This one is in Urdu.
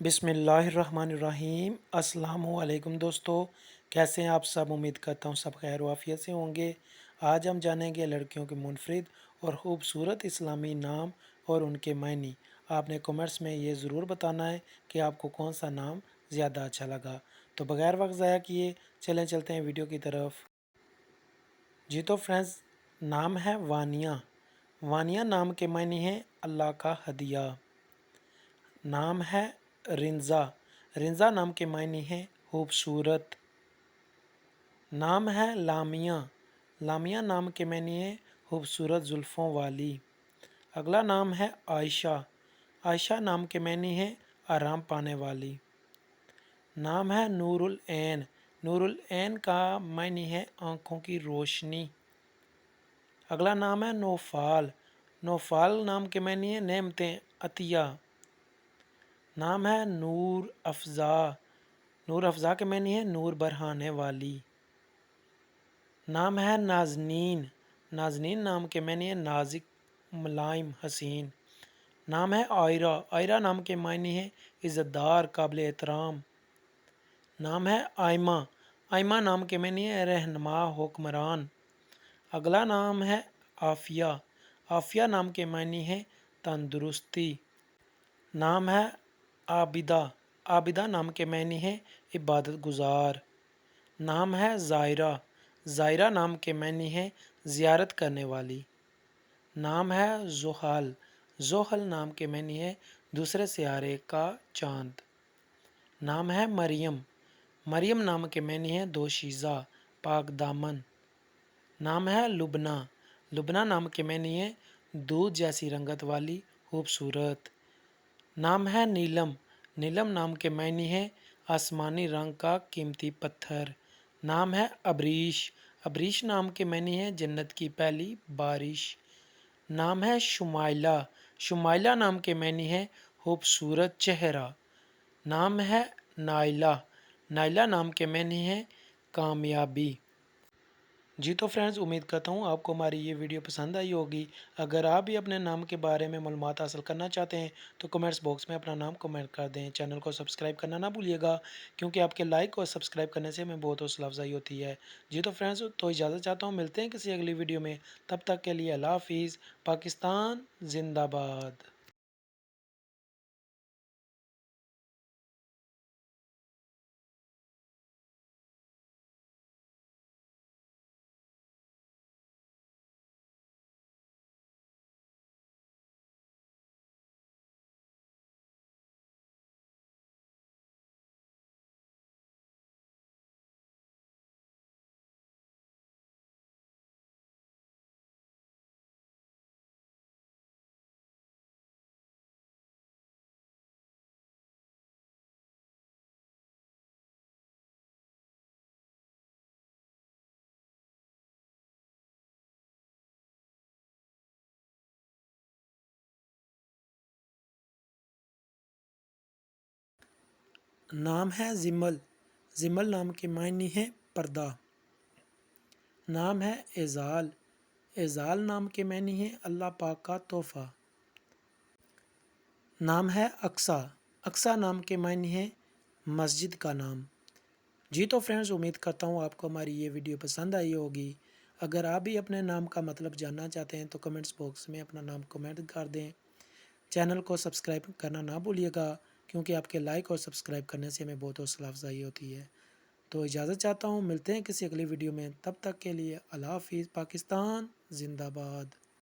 بسم اللہ الرحمن الرحیم۔ السلام علیکم دوستو، کیسے ہیں آپ سب؟ امید کرتا ہوں سب خیر و عافیت سے ہوں گے۔ آج ہم جانیں گے لڑکیوں کے منفرد اور خوبصورت اسلامی نام اور ان کے معنی۔ آپ نے کمنٹس میں یہ ضرور بتانا ہے کہ آپ کو کون سا نام زیادہ اچھا لگا۔ تو بغیر وقت ضائع کیے چلتے ہیں ویڈیو کی طرف۔ جی تو فرینڈز، نام ہے وانیہ۔ وانیہ نام کے معنی ہیں اللہ کا ہدیہ۔ نام ہے رنزا۔ رنزا نام کے معنی ہیں خوبصورت۔ نام ہے لامیہ۔ لامیہ نام کے معنی ہیں خوبصورت زلفوں والی۔ اگلا نام ہے عائشہ۔ عائشہ نام کے معنی ہیں آرام پانے والی۔ نام ہے نور العین۔ نور العین کا معنی ہے آنکھوں کی روشنی۔ اگلا نام ہے نوفال۔ نوفال نام کے معنی ہیں نعمتیں، عطیہ۔ نام ہے نور افزا۔ نور افزا کے معنی ہے نور برہانے والی۔ نام ہے نازنین۔ نازنین نام کے معنی ہے نازک، ملائم، حسین۔ نام ہے عائرہ۔ عائرہ نام کے معنی ہے عزت دار، قابل احترام۔ نام ہے آئمہ۔ آئمہ نام کے معنی ہے رہنما، حکمران۔ اگلا نام ہے عافیہ۔ عافیہ نام کے معنی ہے تندرستی۔ نام ہے عابدہ۔ عابدہ نام کے معنی ہے عبادت گزار۔ نام ہے زائرہ۔ زائرہ نام کے معنی ہے زیارت کرنے والی۔ نام ہے زحل۔ زحل نام کے معنی ہے دوسرے سیارے کا چاند۔ نام ہے مریم۔ مریم نام کے معنی ہے دوشیزہ، پاک دامن۔ نام ہے لبنہ۔ لبنہ نام کے معنی ہے دودھ جیسی رنگت والی، خوبصورت۔ نام ہے نیلم۔ نیلم نام کے معنی ہے آسمانی رنگ کا قیمتی پتھر۔ نام ہے ابریش۔ ابریش نام کے معنی ہے جنت کی پہلی بارش۔ نام ہے شمائلہ۔ شمائلہ نام کے معنی ہے خوبصورت چہرہ۔ نام ہے نائلہ۔ نائلہ نام کے معنی ہے کامیابی۔ جی تو فرینڈز، امید کرتا ہوں آپ کو ہماری یہ ویڈیو پسند آئی ہوگی۔ اگر آپ بھی اپنے نام کے بارے میں معلومات حاصل کرنا چاہتے ہیں تو کمنٹس باکس میں اپنا نام کمنٹ کر دیں۔ چینل کو سبسکرائب کرنا نہ بھولیے گا، کیونکہ آپ کے لائک اور سبسکرائب کرنے سے ہمیں بہت حوصلہ افزائی ہوتی ہے۔ جی تو فرینڈز، تو اجازت چاہتا ہوں، ملتے ہیں کسی اگلی ویڈیو میں۔ تب تک کے لیے اللہ حافظ۔ پاکستان زندہ باد۔ نام ہے زمل۔ زمل نام کے معنی ہے پردہ۔ نام ہے اعزال۔ اعزال نام کے معنی ہے اللہ پاک کا تحفہ۔ نام ہے اقصیٰ۔ اقصیٰ نام کے معنی ہے مسجد کا نام۔ جی تو فرینڈز، امید کرتا ہوں آپ کو ہماری یہ ویڈیو پسند آئی ہوگی۔ اگر آپ بھی اپنے نام کا مطلب جاننا چاہتے ہیں تو کمنٹس باکس میں اپنا نام کمنٹ کر دیں۔ چینل کو سبسکرائب کرنا نہ بھولیے گا، کیونکہ آپ کے لائک اور سبسکرائب کرنے سے ہمیں بہت حوصلہ افزائی ہوتی ہے۔ تو اجازت چاہتا ہوں، ملتے ہیں کسی اگلی ویڈیو میں۔ تب تک کے لیے اللہ حافظ۔ پاکستان زندہ باد۔